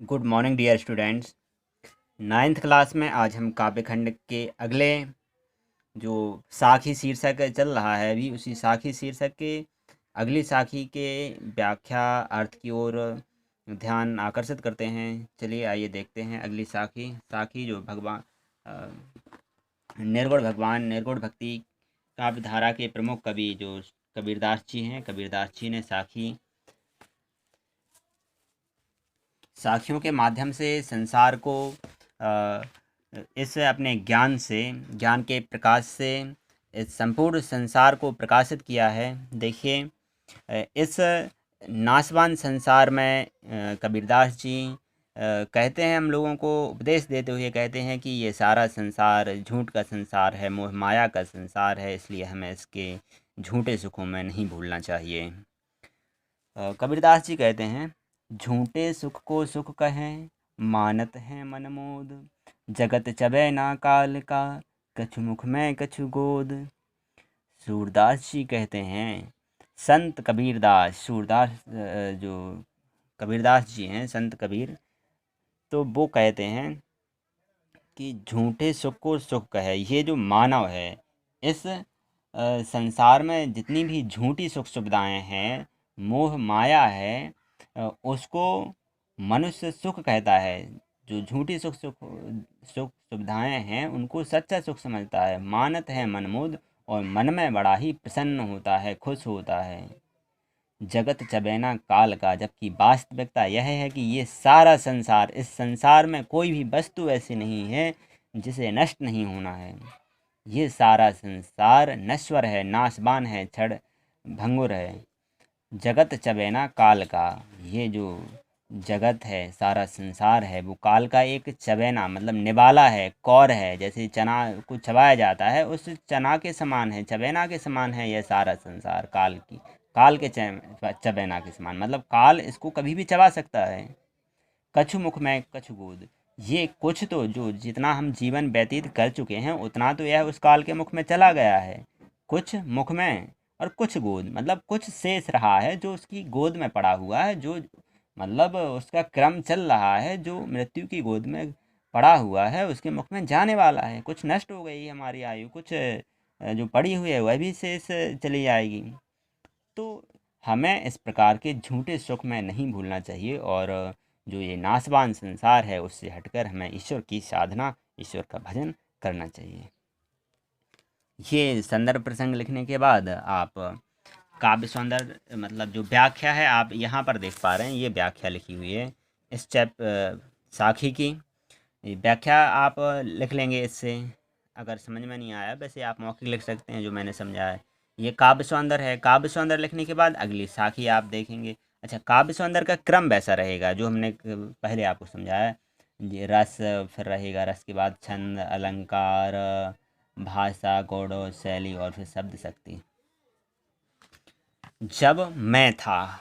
Good morning dear students. Ninth class में आज हम काव्य खंड के अगले जो साखी शीर्षक चल रहा है अभी उसी साखी शीर्षक के अगली साखी के व्याख्या अर्थ की ओर ध्यान आकर्षित करते हैं। चलिए आइए देखते हैं अगली साखी। साखी जो भगवान निर्गुण भक्ति काव्य धारा के प्रमुख कवि जो कबीरदास जी हैं। कबीरदास जी ने साखियों के माध्यम से संसार को इस अपने ज्ञान के प्रकाश से इस संपूर्ण संसार को प्रकाशित किया है। देखिए इस नाशवान संसार में कबीरदास जी कहते हैं, हम लोगों को उपदेश देते हुए कहते हैं कि ये सारा संसार झूठ का संसार है, मोह माया का संसार है, इसलिए हमें इसके झूठे सुखों में नहीं भूलना चाहिए। कबीरदास जी कहते हैं, झूठे सुख को सुख कहें मानत हैं मनमोद, जगत चबै ना काल का कछु मुख में कछु गोद। सूरदास जी कहते हैं, संत कबीरदास सूरदास जो कबीरदास जी हैं संत कबीर, तो वो कहते हैं कि झूठे सुख को सुख कहे। ये जो मानव है इस संसार में जितनी भी झूठी सुख सुविधाएं हैं, मोह माया है, उसको मनुष्य सुख कहता है। जो झूठी सुख सुविधाएं हैं उनको सच्चा सुख समझता है। मानत है मनमोद, और मन में बड़ा ही प्रसन्न होता है, खुश होता है। जगत चबैना काल का, जबकि वास्तविकता यह है कि ये सारा संसार, इस संसार में कोई भी वस्तु ऐसी नहीं है जिसे नष्ट नहीं होना है। ये सारा संसार नश्वर है, नाशवान है, क्षण भंगुर है। जगत चबैना काल का, ये जो जगत है, सारा संसार है, वो काल का एक चबैना मतलब निवाला है, कौर है। जैसे चना को चबाया जाता है उस चना के समान है, चबैना के समान है यह सारा संसार। काल के चबैना के समान मतलब काल इसको कभी भी चबा सकता है। कछु मुख में कछु गोद, ये कुछ तो जो जितना हम जीवन व्यतीत कर चुके हैं उतना तो यह उस काल के मुख में चला गया है। कुछ मुख में और कुछ गोद, मतलब कुछ शेष रहा है जो उसकी गोद में पड़ा हुआ है, जो मतलब उसका क्रम चल रहा है, जो मृत्यु की गोद में पड़ा हुआ है उसके मुख में जाने वाला है। कुछ नष्ट हो गई हमारी आयु, कुछ जो पड़ी हुई है वह भी शेष चली जाएगी। तो हमें इस प्रकार के झूठे सुख में नहीं भूलना चाहिए, और जो ये नाशवान संसार है उससे हटकर हमें ईश्वर की साधना, ईश्वर का भजन करना चाहिए। ये संदर्भ प्रसंग लिखने के बाद आप काव्य सौंदर्य मतलब जो व्याख्या है आप यहाँ पर देख पा रहे हैं, ये व्याख्या लिखी हुई है इस साखी की। व्याख्या आप लिख लेंगे इससे। अगर समझ में नहीं आया वैसे आप मौखिक लिख सकते हैं जो मैंने समझा है। ये काव्य सौंदर्य है। काव्य सौंदर्य लिखने के बाद अगली साखी आप देखेंगे। अच्छा, काव्य सौंदर्य का क्रम वैसा रहेगा जो हमने पहले आपको समझाया। ये रस फिर रहेगा, रस के बाद छंद, अलंकार, भाषा, गौड़, शैली और फिर शब्द शक्ति। जब मैं था,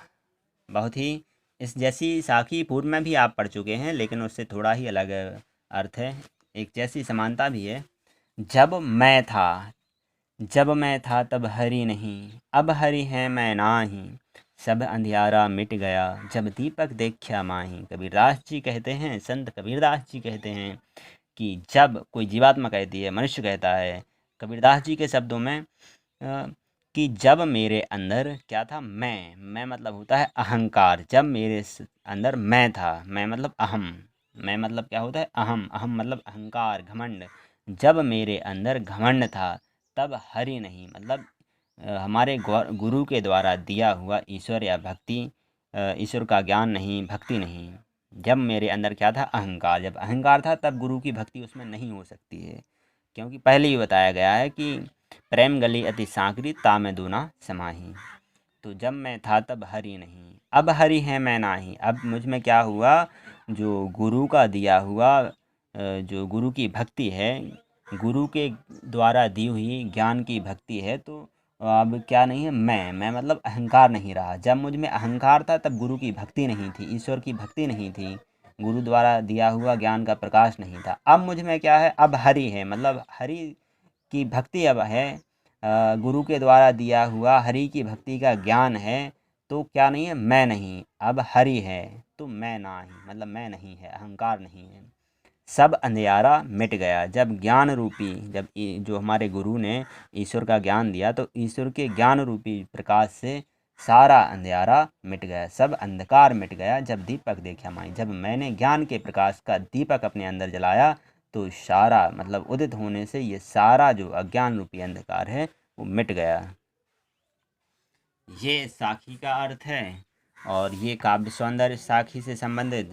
बहुत ही इस जैसी साखी पूर्व में भी आप पढ़ चुके हैं, लेकिन उससे थोड़ा ही अलग अर्थ है, एक जैसी समानता भी है। जब मैं था तब हरि नहीं, अब हरि है मैं नाही, सब अंधियारा मिट गया, जब दीपक देखा माही। कबीरदास जी कहते हैं, संत कबीरदास जी कहते हैं कि जब कोई जीवात्मा कहती है, मनुष्य कहता है कबीरदास जी के शब्दों में कि जब मेरे अंदर क्या था, मैं मतलब होता है अहंकार। जब मेरे अंदर मैं था, मैं मतलब अहम, मैं मतलब क्या होता है अहम, अहम मतलब अहंकार, घमंड। जब मेरे अंदर घमंड था तब हरि नहीं, मतलब हमारे गुरु के द्वारा दिया हुआ ईश्वर या भक्ति, ईश्वर का ज्ञान नहीं, भक्ति नहीं। जब मेरे अंदर क्या था, अहंकार। जब अहंकार था तब गुरु की भक्ति उसमें नहीं हो सकती है, क्योंकि पहले ही बताया गया है कि प्रेम गली अति सांकरी, तामे दूना समाही। तो जब मैं था तब हरि नहीं, अब हरि है मैं नाही। अब मुझ में क्या हुआ, जो गुरु का दिया हुआ जो गुरु की भक्ति है, गुरु के द्वारा दी हुई ज्ञान की भक्ति है, तो अब क्या नहीं है, मैं मतलब अहंकार नहीं रहा। जब मुझ में अहंकार था तब गुरु की भक्ति नहीं थी, ईश्वर की भक्ति नहीं थी, गुरु द्वारा दिया हुआ ज्ञान का प्रकाश नहीं था। अब मुझ में क्या है, अब हरि है, मतलब हरि की भक्ति अब है, गुरु के द्वारा दिया हुआ हरि की भक्ति का ज्ञान है। तो क्या नहीं है, मैं नहीं। अब हरि है तो मैं नाही, मतलब मैं नहीं है, अहंकार नहीं है। सब अंधियारा मिट गया, जब ज्ञान रूपी, जो हमारे गुरु ने ईश्वर का ज्ञान दिया, तो ईश्वर के ज्ञान रूपी प्रकाश से सारा अंधियारा मिट गया, सब अंधकार मिट गया। जब दीपक देखा माई, जब मैंने ज्ञान के प्रकाश का दीपक अपने अंदर जलाया, तो सारा, मतलब उदित होने से ये सारा जो अज्ञान रूपी अंधकार है वो मिट गया। ये साखी का अर्थ है। और ये काव्य सौंदर्य साखी से संबंधित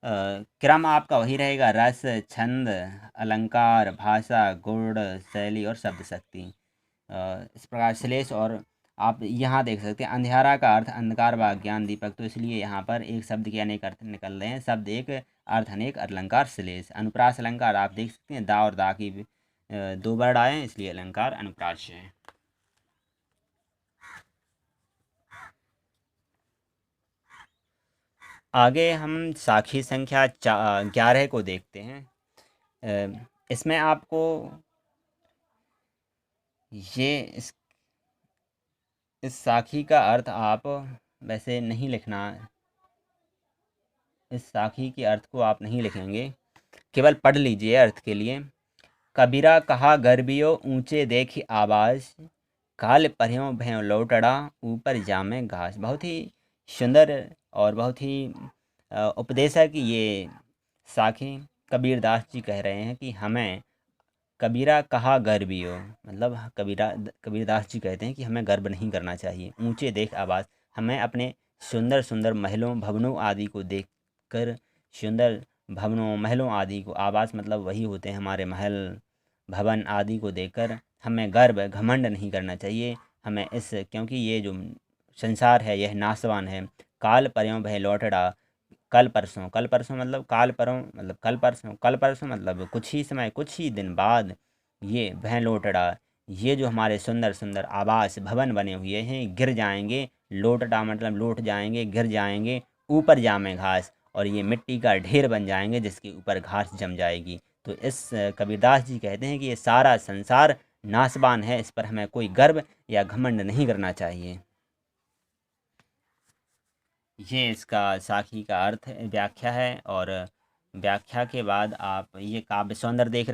क्रम आपका वही रहेगा, रस, छंद, अलंकार, भाषा, गुण, शैली और शब्द शक्ति। इस प्रकार श्लेष। और आप यहाँ देख सकते हैं अंधियारा का अर्थ अंधकार व ज्ञान दीपक, तो इसलिए यहाँ पर एक शब्द के अनेक अर्थ निकल रहे हैं, शब्द एक अर्थ अनेक, अलंकार श्लेष। अनुप्रास अलंकार आप देख सकते हैं, दा और दा की दो वर्ड आए हैं, इसलिए अलंकार अनुप्रास है। आगे हम साखी संख्या 11 को देखते हैं। इसमें आपको ये इस साखी का अर्थ आप वैसे नहीं लिखना, इस साखी के अर्थ को आप नहीं लिखेंगे, केवल पढ़ लीजिए अर्थ के लिए। कबीरा कहा गर्बियो ऊंचे देखी आवाज़, काल पर्यों भयों लौटड़ा, ऊपर जामे घास। बहुत ही सुंदर और बहुत ही उपदेशक ये साखी कबीरदास जी कह रहे हैं कि हमें कबीरा कहा गर्बियो, मतलब कबीरदास जी कहते हैं कि हमें गर्व नहीं करना चाहिए। ऊंचे देख आवाज़, हमें अपने सुंदर सुंदर महलों भवनों आदि को देख कर, सुंदर भवनों महलों आदि को, आवास मतलब वही होते हैं हमारे महल भवन आदि को देखकर हमें गर्व घमंड नहीं करना चाहिए। हमें क्योंकि ये जो संसार है यह नाशवान है। काल पर्यों भय लौटड़ा, कल परसों मतलब काल परों, मतलब कल परसों मतलब कुछ ही समय, कुछ ही दिन बाद ये भय लौटड़ा, ये जो हमारे सुंदर सुंदर आवास भवन बने हुए हैं गिर जाएंगे। लौटड़ा मतलब लौट जाएंगे, गिर जाएंगे। ऊपर जामे घास, और ये मिट्टी का ढेर बन जाएंगे जिसके ऊपर घास जम जाएगी। तो इस कबीरदास जी कहते हैं कि ये सारा संसार नाशवान है, इस पर हमें कोई गर्व या घमंड नहीं करना चाहिए। ये इसका साखी का अर्थ व्याख्या है। और व्याख्या के बाद आप ये काव्य सौंदर्य देख रहे